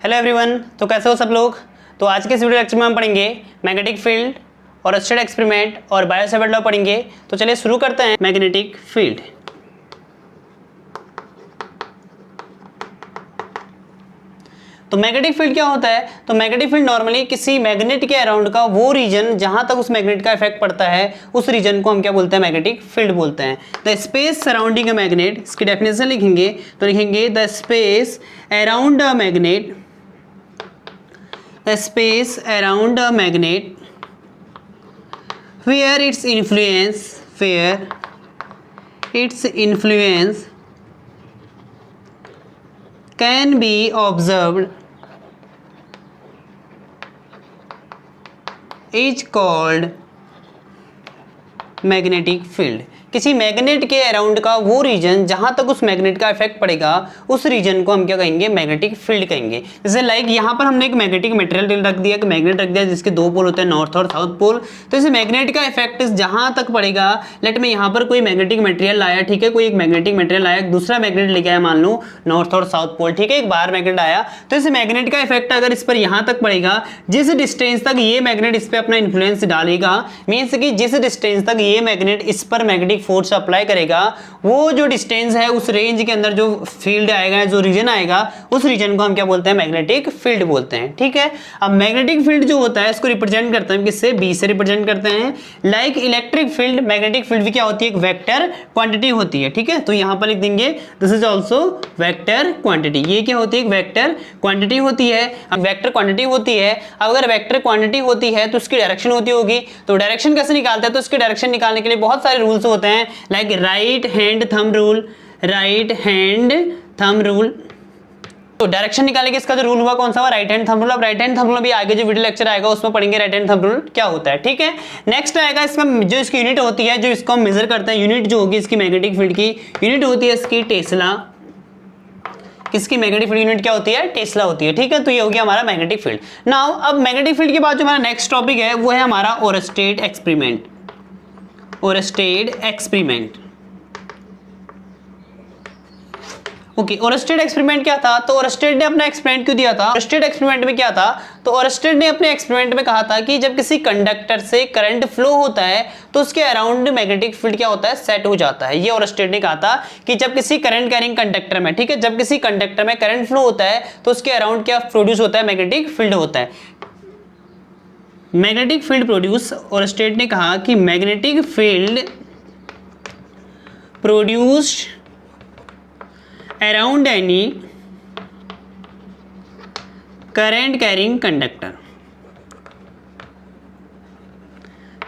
Hello everyone, तो कैसे हो सब लोग। तो आज के इस वीडियो लेक्चर में हम पढ़ेंगे मैग्नेटिक फील्ड और ओरस्टेड एक्सपेरिमेंट और बायो-सेवर्ट लॉ पढ़ेंगे। तो चलिए शुरू करते हैं। मैग्नेटिक फील्ड, तो मैग्नेटिक फील्ड क्या होता है। तो मैग्नेटिक फील्ड नॉर्मली किसी मैग्नेट के अराउंड का वो रीजन जहां तक उस मैग्नेट का इफेक्ट पड़ता है उस रीजन को हम क्या बोलते हैं, मैग्नेटिक फील्ड बोलते हैं। The space surrounding a magnet, इसकी डेफिनेशन लिखेंगे तो लिखेंगे the space around a magnet, the space around a magnet where its influence can be observed is called magnetic field। किसी मैग्नेट के अराउंड का वो रीजन जहां तक उस मैग्नेट का इफेक्ट पड़ेगा उस रीजन को हम क्या कहेंगे, मैग्नेटिक फील्ड कहेंगे। जैसे लाइक यहाँ पर हमने एक मैग्नेटिक मटेरियल रख दिया, मैग्नेट रख दिया जिसके दो पोल होते हैं, नॉर्थ और साउथ पोल। तो इस मैग्नेट का इफेक्ट जहां तक पड़ेगा, लेट में यहाँ पर कोई मैग्नेटिक मटेरियल लाया, ठीक है, कोई एक मैग्नेटिक मटेरियल लाया, दूसरा मैग्नेट लेके आया, मान लो नॉर्थ और साउथ पोल, ठीक है, एक बाहर मैग्नेट आया। तो इस मैग्नेट का इफेक्ट अगर इस पर यहाँ तक पड़ेगा, जिस डिस्टेंस तक ये मैग्नेट इस पर अपना इन्फ्लुएंस डालेगा, मीन्स कि जिस डिस्टेंस तक ये मैग्नेट इस पर मैग्नेटिक फोर्स अप्लाई करेगा, वो जो डिस्टेंस है उस रेंज के अंदर जो फील्ड आएगा, जो रीजन आएगा, उस रीजन को हम क्या बोलते हैं, मैग्नेटिक फील्ड बोलते हैं। ठीक है, अब मैग्नेटिक फील्ड जो होता है इसको रिप्रेजेंट करते हैं किससे, बी से रिप्रेजेंट करते हैं। Like electric field, magnetic field भी क्या होती है, एक वेक्टर क्वांटिटी होती है। ठीक है, तो यहां पर लिख देंगे this is also vector quantity. ये क्या होती है, एक वेक्टर क्वांटिटी होती है। अब वेक्टर क्वांटिटी होती है, अब अगर वेक्टर क्वांटिटी होती है तो उसकी डायरेक्शन होती होगी। तो डायरेक्शन कैसे निकालते हैं, तो इसकी डायरेक्शन निकालने के लिए बहुत सारे रूल्स होते हैं, like right hand thumb rule, right hand thumb rule. तो डायरेक्शन निकालने के इसका जो रूल हुआ कौन सा हुआ, राइट हैंड थंब रूल। अब राइट हैंड थंब रूल भी आगे जो वीडियो लेक्चर आएगा उसमें पढ़ेंगे राइट हैंड थंब रूल क्या होता है। ठीक है, नेक्स्ट आएगा इसका जो इसकी यूनिट होती है, जो इसको हम मेजर करते हैं, यूनिट जो होगी इसकी मैग्नेटिक फील्ड की यूनिट होती है इसकी टेस्ला। किसकी मैग्नेटिक फील्ड यूनिट क्या होती है, टेस्ला होती है। ठीक है, तो ये हो गया हमारा मैग्नेटिक फील्ड। नाउ अब मैग्नेटिक फील्ड के बाद जो हमारा नेक्स्ट टॉपिक है वो है हमारा Oersted experiment. Oersted experiment, okay, Oersted experiment क्या था। तो ओरस्टेड ने अपना एक्सपेरिमेंट क्यों दिया था, ओरस्टेड एक्सपेरिमेंट में क्या था, तो ओरस्टेड ने अपने एक्सपेरिमेंट में कहा था कि जब किसी कंडक्टर से करंट फ्लो होता है तो उसके अराउंड मैग्नेटिक फील्ड क्या होता है, सेट हो जाता है। ये ओरस्टेड ने कहा था कि जब किसी करंट कैरिंग कंडक्टर में, ठीक है, जब किसी कंडक्टर में करंट फ्लो होता है तो उसके अराउंड क्या प्रोड्यूस होता है, मैग्नेटिक फील्ड होता है। मैग्नेटिक फील्ड प्रोड्यूस, ओरस्टेड ने कहा कि magnetic field produced around any current carrying conductor,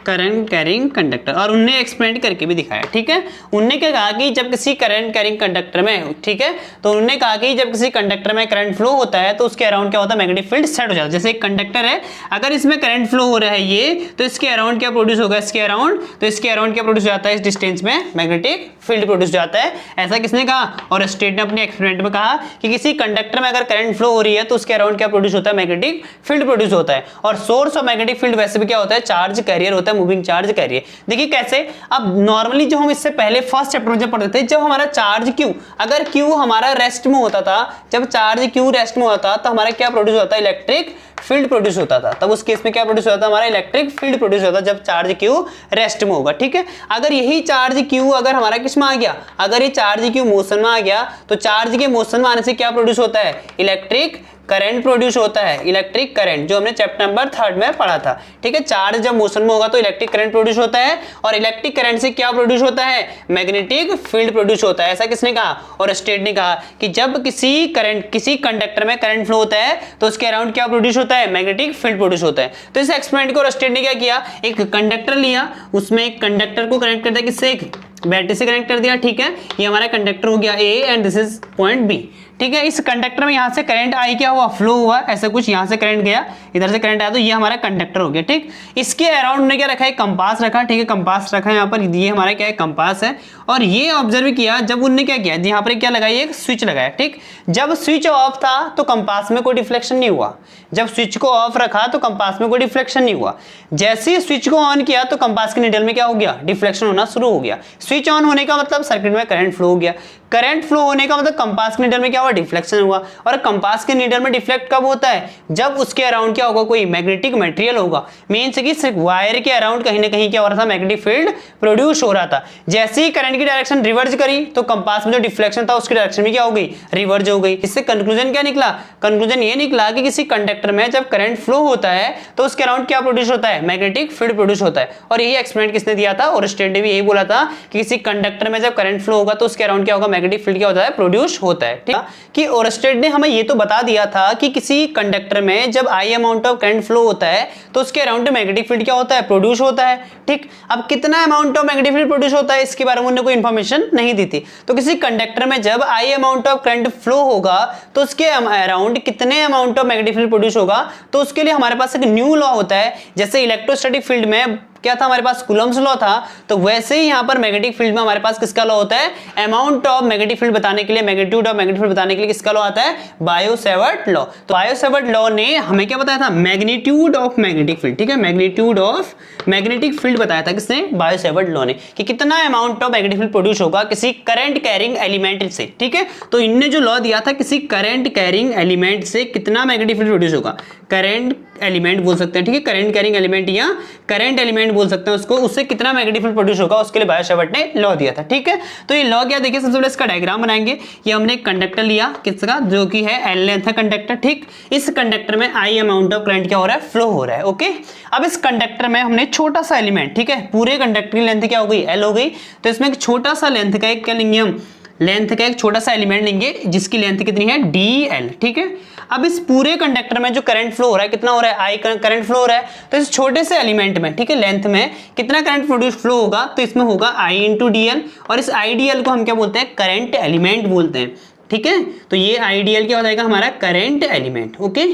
current carrying conductor. और उनने एक्सपेरिमेंट करके भी दिखाया। ठीक है, उनने क्या कहा कि जब किसी करंट कैरिंग कंडक्टर में, ठीक है, तो उन्होंने कहा कि जब किसी कंडक्टर में करंट फ्लो होता है तो उसके अराउंड क्या होता है, मैग्नेटिक फील्ड सेट हो जाता है। जैसे एक कंडक्टर है, अगर इसमें करंट फ्लो हो रहा है ये, तो इसके अराउंड क्या प्रोड्यूस होगा, इसके अराउंड, तो इसके अराउंड क्या प्रोड्यूस जाता है, इस डिस्टेंस में मैग्नेटिक फील्ड प्रोड्यूस जाता है। ऐसा किसने कहा, और स्टेट ने अपने एक्सपेरिमेंट में कहा कि किसी कंडक्टर में अगर करंट फ्लो हो रही है तो उसके अराउंड क्या प्रोड्यूस होता है, मैग्नेटिक फील्ड प्रोड्यूस होता है। और सोर्स ऑफ मैग्नेटिक फील्ड वैसे भी क्या होता है, चार्ज कैरियर होता है, मूविंग चार्ज कैरियर। देखिए कैसे, अब नॉर्मली जो हम इससे पहले फर्स्ट चैप्टर में जब पढ़ते थे, जब हमारा चार्ज क्यू, अगर क्यू हमारा रेस्ट में होता था, जब चार्ज क्यू रेस्ट में होता तो हमारा क्या प्रोड्यूस होता है, इलेक्ट्रिक फील्ड प्रोड्यूस होता था। तब उस केस में क्या प्रोड्यूस होता था, हमारा इलेक्ट्रिक फील्ड प्रोड्यूस होता जब चार्ज क्यू रेस्ट में होगा। ठीक है, अगर यही चार्ज क्यू अगर हमारा किस में आ गया, अगर ये चार्ज क्यू मोशन में आ गया तो चार्ज के मोशन में आने से क्या प्रोड्यूस होता है, इलेक्ट्रिक करंट प्रोड्यूस होता है, इलेक्ट्रिक करंट, जो हमने चैप्टर नंबर 3 में पढ़ा था। ठीक है, चार्ज जब मोशन में होगा तो इलेक्ट्रिक करंट प्रोड्यूस होता है, और इलेक्ट्रिक करंट से क्या प्रोड्यूस होता है, मैग्नेटिक फील्ड प्रोड्यूस होता है। ऐसा किसने कहा, और स्टेट ने कहा कि जब किसी कंडक्टर में करंट फ्लो होता है तो उसके अराउंड क्या प्रोड्यूस होता है, मैग्नेटिक फील्ड प्रोड्यूस होता है। तो इस एक्सपेरिमेंट को स्टेट ने क्या किया, एक कंडक्टर लिया, उसमें एक कंडक्टर को कनेक्ट कर दिया, किससे, एक बैटरी से कनेक्ट कर दिया। ठीक है, ये हमारा कंडक्टर हो गया A and this is point B. ठीक है, इस कंडक्टर में यहां से करंट आई, क्या हुआ, फ्लो हुआ, ऐसा कुछ, यहां से करंट गया, इधर से करंट आया, तो ये हमारा कंडक्टर हो गया। ठीक, इसके अराउंड ने क्या रखा है, कंपास रखा। ठीक है, कंपास रखा है यहाँ पर, ये हमारा क्या है, कंपास है। और ये ऑब्जर्व किया, जब उनने क्या किया, यहाँ पर क्या लगाई, एक स्विच लगाया। ठीक, जब स्विच ऑफ था तो कंपास में कोई डिफ्लेक्शन नहीं हुआ, जब स्विच को ऑफ रखा तो कंपास में कोई डिफ्लेक्शन नहीं हुआ। जैसे ही स्विच को ऑन किया तो कंपास के नीडल में क्या हो गया, डिफ्लेक्शन होना शुरू हो गया। स्विच ऑन होने का मतलब सर्किट में करंट फ्लो हो गया। करंट फ्लो होने का मतलब कंपास के नीडल में क्या हुआ, डिफ्लेक्शन हुआ। और कंपास के नीडल में डिफ्लेक्ट कब होता है, जब उसके अराउंड क्या होगा, कोई मैग्नेटिक मटेरियल होगा। मींस कि सिर्फ वायर के अराउंड कहीं ना कहीं क्या हो रहा था, मैग्नेटिक फील्ड प्रोड्यूस हो रहा था। जैसे ही करंट की डायरेक्शन रिवर्स करी तो कंपास में जो डिफ्लेक्शन था उसकी डायरेक्शन भी क्या हो गई, रिवर्स हो गई। इससे कंक्लूजन क्या निकला, कंक्लूजन ये निकला कि किसी कंडक्टर में जब करंट फ्लो होता है तो उसके अराउंड क्या प्रोड्यूस होता है, मैग्नेटिक फील्ड प्रोड्यूस होता है। और यही एक्सपेरिमेंट किसने दिया था, ओरस्टेड ने भी यही बोला था कि किसी कंडक्टर में जब करंट फ्लो होगा तो उसके अराउंड क्या होगा, मैग्नेटिक फील्ड क्या होता है, प्रोड्यूस होता है। ठीक है, कि ओरस्टेड ने हमें ये तो बता दिया था कि किसी कंडक्टर में जब आई अमाउंट ऑफ करंट फ्लो होता है तो उसके अराउंड मैग्नेटिक फील्ड क्या होता है, प्रोड्यूस होता है। ठीक, अब कितना amount of magnetic field produce होता है इसके बारे में उन्होंने कोई इंफॉर्मेशन नहीं दी थी। तो किसी कंडक्टर में जब आई अमाउंट ऑफ करंट फ्लो होगा तो उसके अराउंड कितने amount of magnetic field produce होगा, तो उसके लिए हमारे पास एक न्यू लॉ होता है। जैसे इलेक्ट्रोस्टैटिक फील्ड में क्या था, हमारे पास कूलम्ब्स लॉ था, तो वैसे ही यहां पर मैग्नेटिक फील्ड में हमारे पास किसका लॉ होता है, अमाउंट ऑफ मैग्नेटिक फील्ड बताने के लिए, मैग्नीट्यूड ऑफ मैग्नेटिक फील्ड बताने के लिए किसका लॉ आता है, बायो-सेवर्ट लॉ। तो बायो-सेवर्ट लॉ ने हमें क्या बताया था, मैग्नीट्यूड ऑफ मैग्नेटिक फील्ड। ठीक है, मैग्नीट्यूड ऑफ मैग्नेटिक फील्ड बताया था किसने, बायो-सेवर्ट लॉ ने, कि कितना amount of magnetic field produce होगा किसी करंट कैरिंग एलिमेंट से। ठीक है, तो इनने जो लॉ दिया था किसी करंट कैरिंग एलिमेंट से कितना मैग्नेटिक फील्ड प्रोड्यूस होगा, करंट एलिमेंट बोल सकते हैं। ठीक है, करंट कैरिंग एलिमेंट या करंट एलिमेंट बोल सकते हैं उसको, उससे कितना मैग्नेटिक फील्ड प्रोड्यूस होगा उसके लिए बायो-सेवर्ट ने लॉ दिया था। ठीक है, तो ये लॉ क्या, देखिए सबसे पहले इसका डायग्राम बनाएंगे। ये हमने एक कंडक्टर लिया किसका, जो कि है एल लेंथ है कंडक्टर। ठीक, इस कंडक्टर में आई अमाउंट ऑफ करंट क्या हो रहा है, फ्लो हो रहा है। ओके, अब इस कंडक्टर में हमने छोटा सा एलिमेंट, ठीक है, पूरे कंडक्टर की लेंथ क्या हो गई, एल हो गई, तो इसमें एक छोटा सा लेंथ का एक क्या लेंगे हम, लेंथ का एक छोटा सा एलिमेंट लेंगे जिसकी लेंथ कितनी है, डी एल। ठीक है, अब इस पूरे कंडक्टर में जो करंट फ्लो हो रहा है कितना हो रहा है, आई करंट फ्लो हो रहा है, तो इस छोटे से एलिमेंट में, ठीक है, लेंथ में कितना करंट प्रोड्यूस फ्लो होगा, तो इसमें होगा आई इंटू डी एल, और इस आई डी एल को हम क्या बोलते हैं, करंट एलिमेंट बोलते हैं। ठीक है, तो ये आई डी एल क्या हो जाएगा, हमारा करंट एलिमेंट। ओके,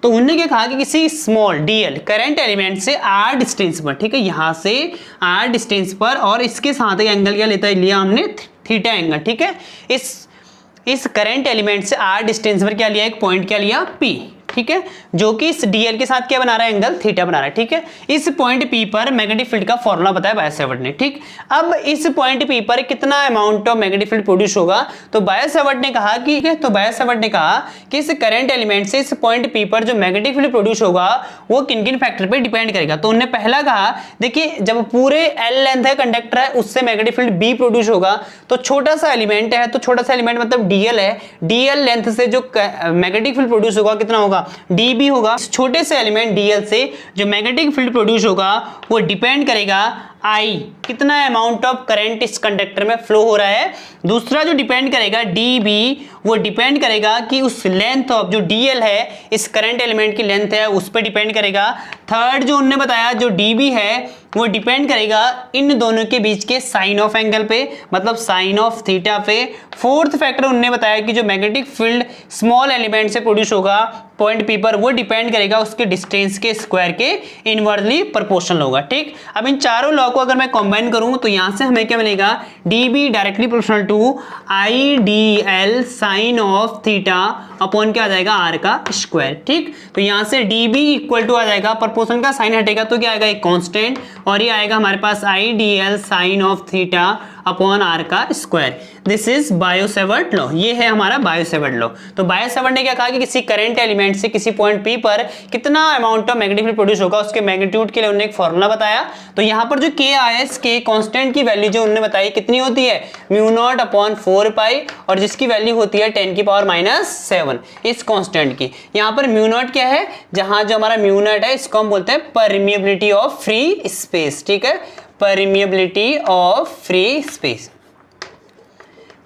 तो उन्होंने क्या कहा कि किसी स्मॉल डीएल करंट एलिमेंट से आर डिस्टेंस पर, ठीक है, यहां से आर डिस्टेंस पर, और इसके साथ एंगल क्या लेता है, लिया हमने थीटा एंगल। ठीक है, इस करंट एलिमेंट से आर डिस्टेंस पर क्या लिया, एक पॉइंट क्या लिया, पी। ठीक है, जो कि इस डीएल के साथ क्या बना रहा है, एंगल थीटा बना रहा है। ठीक है, इस पॉइंट पी पर मैग्नेटिक फील्ड का फॉर्मूला बताया बायो-सेवर्ट ने। ठीक, अब इस पॉइंट पी पर कितना amount of magnetic field produce होगा, तो बायो-सेवर्ट ने कहा कि, तो बायो-सेवर्ट ने कहा कि इस करंट एलिमेंट से इस पॉइंट पी पर जो मैग्नेटिक फील्ड प्रोड्यूस होगा वो किन किन फैक्टर पर डिपेंड करेगा। तो उन्होंने पहला कहा, देखिए जब पूरे एल लेंथ है कंडक्टर है उससे मैग्नेटिक फील्ड बी प्रोड्यूस होगा, तो छोटा सा एलिमेंट है, तो छोटा सा एलिमेंट मतलब डीएल है, डीएल लेंथ से जो मैग्नेटिक फील्ड प्रोड्यूस होगा कितना होगा, डीबी होगा। छोटे से एलिमेंट डीएल से जो मैग्नेटिक फील्ड प्रोड्यूस होगा वो डिपेंड करेगा आई, कितना अमाउंट ऑफ करंट इस कंडक्टर में फ्लो हो रहा है। दूसरा जो डिपेंड करेगा डीबी, वो डिपेंड करेगा कि उस लेंथ ऑफ जो डीएल है, इस करंट एलिमेंट की लेंथ है, उस पर डिपेंड करेगा। थर्ड जो उन्होंने बताया जो डीबी है वो डिपेंड करेगा इन दोनों के बीच के साइन ऑफ एंगल पे, मतलब साइन ऑफ थीटा पे। फोर्थ फैक्टर उन्होंने बताया कि जो मैग्नेटिक फील्ड स्मॉल एलिमेंट से प्रोड्यूस होगा पॉइंट पी पर, वो डिपेंड करेगा उसके डिस्टेंस के स्क्वायर के इनवर्सली प्रोपोर्शनल होगा। ठीक, अब इन चारों लॉ को अगर मैं कंबाइन करूं तो यहां से हमें क्या मिलेगा, dB directly proportional to I D L sine of theta upon क्या आ जाएगा, आर का स्क्वायर। ठीक, तो यहां से डीबी इक्वल टू आ जाएगा, प्रोपोर्शन का साइन हटेगा तो क्या आएगा, एक कांस्टेंट, और ये आएगा हमारे पास I D L sine of theta upon R का square. This is Biot Savart law, ये है हमारा बायो-सेवर्ट लॉ। तो बायो-सेवर्ट ने क्या कहा कि किसी करंट एलिमेंट से किसी पॉइंट पी पर कितना amount of magnetic field produce होगा, उसके मैग्नीट्यूड के लिए उन्होंने एक फॉर्मूला बताया। तो यहाँ पर जो के आया, इस के कांस्टेंट की वैल्यू जो उन्होंने बताई कितनी होती है, म्यू नॉट अपॉन 4 पाई, और जिसकी वैल्यू होती है 10 की पावर -7 इस कांस्टेंट की। यहाँ पर म्यू नॉट क्या है, जहां जो हमारा म्यू नॉट है इसको हम बोलते हैं परमिएबिलिटी ऑफ फ्री स्पेस। ठीक है, permeability of free space,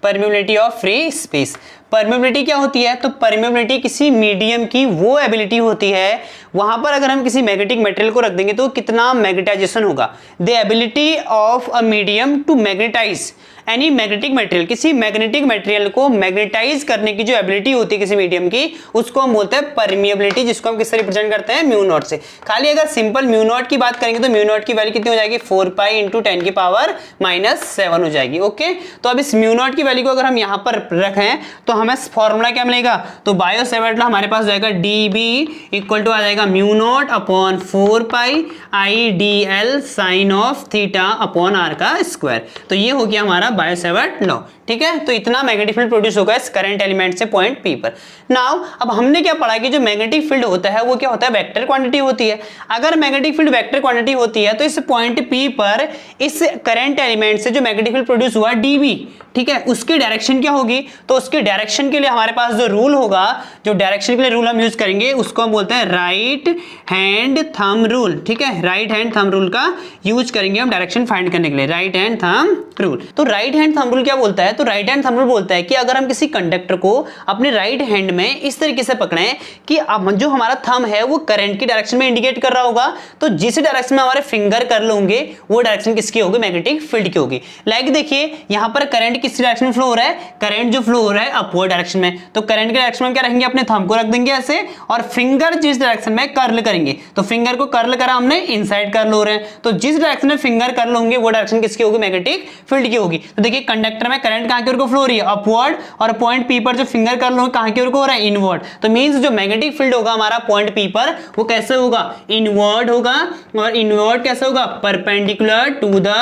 permeability of free space. Permeability क्या होती है, तो परमिएबिलिटी किसी मीडियम की वो एबिलिटी होती है, वहां पर अगर हम किसी मैग्नेटिक मटेरियल को रख देंगे तो कितना मैग्नेटाइजेशन होगा, the ability of a medium to magnetize any magnetic material, किसी मैग्नेटिक मटेरियल को मैग्नेटाइज करने की जो एबिलिटी होती है किसी मीडियम की, उसको हम बोलते हैं परमिएबिलिटी, जिसको हम किससे रिप्रेजेंट करते हैं, म्यू नॉट से। खाली अगर सिंपल म्यू नॉट की बात करेंगे तो म्यू नॉट की वैल्यू कितनी हो जाएगी, 4 पाई इंटू 10 की पावर -7 हो जाएगी। ओके, तो अब इस म्यू नॉट की वैल्यू को अगर हम यहाँ पर रखें तो हमें फॉर्मूला क्या मिलेगा, तो बायो-सेवर्ट लॉ हमारे पास जाएगा डीबी इक्वल टू आ जाएगा mu naught upon 4 pi I D L sine of theta upon R का स्क्वायर। तो ये हो गया हमारा बायो-सेवर्ट लॉ, ठीक है। तो इतना मैग्नेटिक फील्ड प्रोड्यूस होगा इस करंट एलिमेंट से पॉइंट पी पर। नाउ अब हमने क्या पढ़ा कि जो मैग्नेटिक फील्ड होता है वो क्या होता है, वेक्टर क्वांटिटी होती है। अगर मैग्नेटिक फील्ड वेक्टर क्वांटिटी होती है तो इस पॉइंट पी पर इस करंट एलिमेंट से जो मैग्नेटिक फील्ड प्रोड्यूस हुआ डीबी, ठीक है, उसकी डायरेक्शन क्या होगी, तो उसकी डायरेक्शन के लिए हमारे पास जो रूल होगा, जो डायरेक्शन के लिए रूल हम यूज करेंगे उसको हम बोलते हैं राइट हैंड थंब रूल, ठीक है। राइट हैंड थंब रूल का यूज करेंगे हम डायरेक्शन फाइंड करने के लिए, राइट हैंड थंब रूल। तो राइट हैंड थंब रूल क्या बोलता है, तो राइट हैंड थंब रूल बोलता है कि अगर हम किसी कंडक्टर को अपने राइट हैंड में इस तरीके से पकड़े कि अब जो हमारा थंब है वो करंट की डायरेक्शन में इंडिकेट कर रहा होगा, तो जिस डायरेक्शन में हमारे फिंगर कर लोगे वो डायरेक्शन किसकी होगी, मैग्नेटिक फील्ड की होगी। लाइक देखिए यहां पर करंट किस डायरेक्शन में फ्लो हो रहा है, करंट जो फ्लो हो रहा है अपवर्ड डायरेक्शन में, तो करंट के डायरेक्शन में क्या रखेंगे, अपने थंब को रख देंगे ऐसे और फिंगर जिस डायरेक्शन में कर्ल करेंगे, तो फिंगर को कर्ल करा हमने इनसाइड कर्ल हो रहे हैं, तो जिस डायरेक्शन में फिंगर कर्ल होंगे वो डायरेक्शन किसकी होगी, मैग्नेटिक फील्ड की होगी। तो देखिए कंडक्टर में करंट कहां की ओर को फ्लो हो रही है, अपवर्ड, और पॉइंट पी पर जो फिंगर कर्ल होगा कहां की ओर को हो रहा है, इनवर्ड। तो मींस जो मैग्नेटिक फील्ड होगा हमारा पॉइंट पी पर वो कैसे होगा, इनवर्ड होगा, और इनवर्ड कैसे होगा, perpendicular to the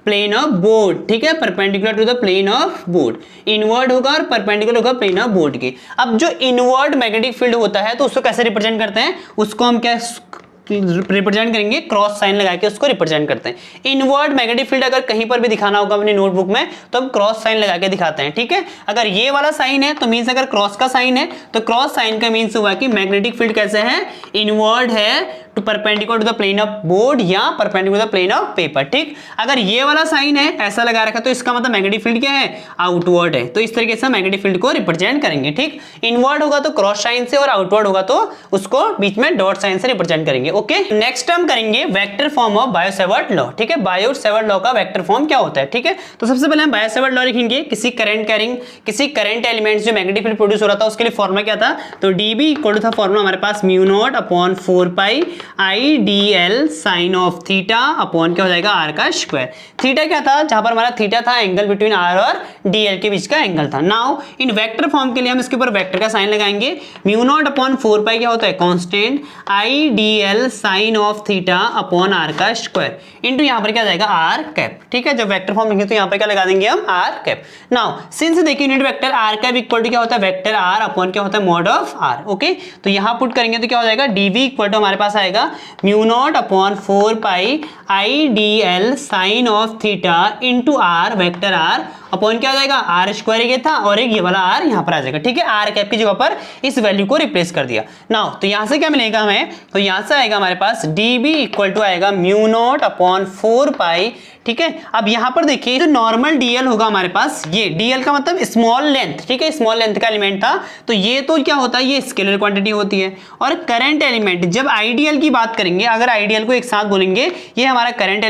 plane of board, ठीक है, perpendicular to the plane of board, inward होगा और परपेंडिकुलर होगा प्लेन ऑफ बोर्ड के। अब जो इनवर्ड मैग्नेटिक फील्ड होता है तो उसको कैसे रिप्रेजेंट करते हैं, उसको हम क्या रिप्रेजेंट करेंगे, क्रॉस साइन लगा के उसको रिप्रेजेंट करते हैं। इनवर्ड मैग्नेटिक फील्ड अगर कहीं पर भी दिखाना होगा अपनी नोटबुक में तो हम क्रॉस साइन लगा के दिखाते हैं, ठीक है। अगर ये वाला साइन है तो मींस अगर क्रॉस का साइन है तो क्रॉस साइन का मींस हुआ कि मैग्नेटिक फील्ड कैसे है, इनवर्ड है to perpendicular to the plane of board या perpendicular to the plane of paper, ठीक। अगर ये वाला साइन है ऐसा लगा रखा तो इसका मतलब मैग्नेटिक फील्ड क्या है, आउटवर्ड है। तो इस तरीके से मैग्नेटिक फील्ड को रिप्रेजेंट करेंगे, ठीक। इनवर्ड होगा तो क्रॉस साइन से और आउटवर्ड होगा तो उसको बीच में डॉट साइन से रिप्रेजेंट करेंगे, ओके। नेक्स्ट हम करेंगे vector form of Biot Savart law, ठीक है। बायो-सेवर्ट लॉ का वेक्टर फॉर्म क्या होता है, ठीक है। तो सबसे पहले हम बायो-सेवर्ट लॉ लिखेंगे, किसी करंट एलिमेंट जो मैग्नेटिक फील्ड प्रोड्यूस हो रहा था उसके लिए फॉर्मूला क्या था, तो डीबी इक्वल टू था फॉर्मूला हमारे पास mu naught upon 4 pi I D L sine of theta upon क्या हो जाएगा, आर का स्क्वायर। थीटा क्या था, जहां पर हमारा थीटा था एंगल बिटवीन आर और डी एल के बीच का एंगल था। नाउ इन वेक्टर फॉर्म के लिए हम इसके ऊपर वेक्टर का साइन लगाएंगे, म्यू नॉट अपॉन 4 पाई क्या होता है, constant I D L sine of theta upon R का स्क्वायर इनटू यहां पर क्या जाएगा, आर कैप, ठीक है। जब वेक्टर फॉर्म लिखेंगे तो यहां पर क्या लगा देंगे हम, आर कैप। नाउ सिंस देखिए unit vector R cap equal to क्या होता है, वेक्टर आर अपॉन क्या होता है, मॉड ऑफ आर, ओके। तो यहां पुट करेंगे तो क्या हो जाएगा, डीवी इक्वल टू हमारे पास आएगा mu naught upon 4 pi I D L sine of theta into R vector R upon क्या हो जाएगा, आर स्क्वायर ये था और एक ये वाला आर यहां पर आ जाएगा, ठीक है। आर कैप की जगह पर इस वैल्यू को रिप्लेस कर दिया। नाउ तो यहां से क्या मिलेगा हमें, तो यहां से आएगा हमारे पास डीबी इक्वल टू आएगा म्यू नॉट अपॉन 4 पाई, ठीक है। अब यहां पर देखिए जो नॉर्मल डीएल होगा हमारे पास, ये डीएल का मतलब स्मॉल लेंथ, ठीक है, स्मॉल लेंथ का एलिमेंट था, तो ये तो क्या होता है, ये स्केलर क्वांटिटी होती है। और करंट एलिमेंट जब आईडीएल की बात करेंगे, अगर आईडीएल को एक साथ बोलेंगे, ये हमारा करंट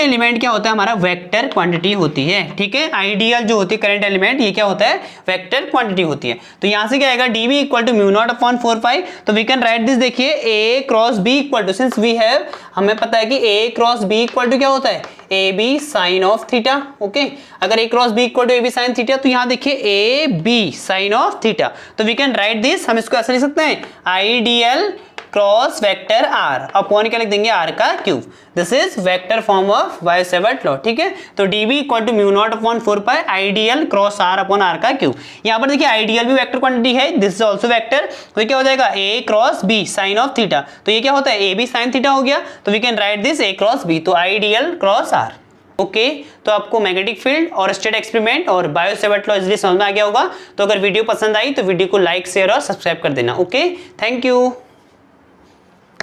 एलिमेंट क्या होता है, हमारा वेक्टर क्वांटिटी होती है, ठीक है। आईडीएल जो होती है करंट एलिमेंट, ये क्या होता है, वेक्टर क्वांटिटी होती है। तो यहां से क्या आएगा, dB equal to mu naught upon 4 pi, तो वी कैन राइट दिस, देखिए A cross B equal to, since we have, हमें पता है कि A cross B equal to क्या होता है, A B sine of theta, okay. अगर A cross B equal to A B sine theta, तो यहां देखिए A B sine of theta, तो वी कैन राइट दिस, हम इसको ऐसे लिख सकते हैं, IDL cross vector R upon क्या लिख देंगे, आर का cube. This is vector form of Biot Savart law, ठीक है। तो dB equal to mu naught upon 4 pi IDL cross R upon R का क्यूब। यहां पर देखिए आईडीएल भी वेक्टर क्वांटिटी है, दिस इज आल्सो वेक्टर, तो क्या हो जाएगा, A cross B sine of theta, तो ये क्या होता है, ए बी साइन थीटा हो गया, तो we can write this A cross B, तो आईडीएल क्रॉस आर, ओके। तो आपको मैग्नेटिक फील्ड और स्टेट एक्सपेरिमेंट और बायो-सेवर्ट लॉ इजीली समझ में आ गया होगा। तो अगर वीडियो पसंद आई तो वीडियो को लाइक, शेयर और सब्सक्राइब कर देना, ओके। Thank you.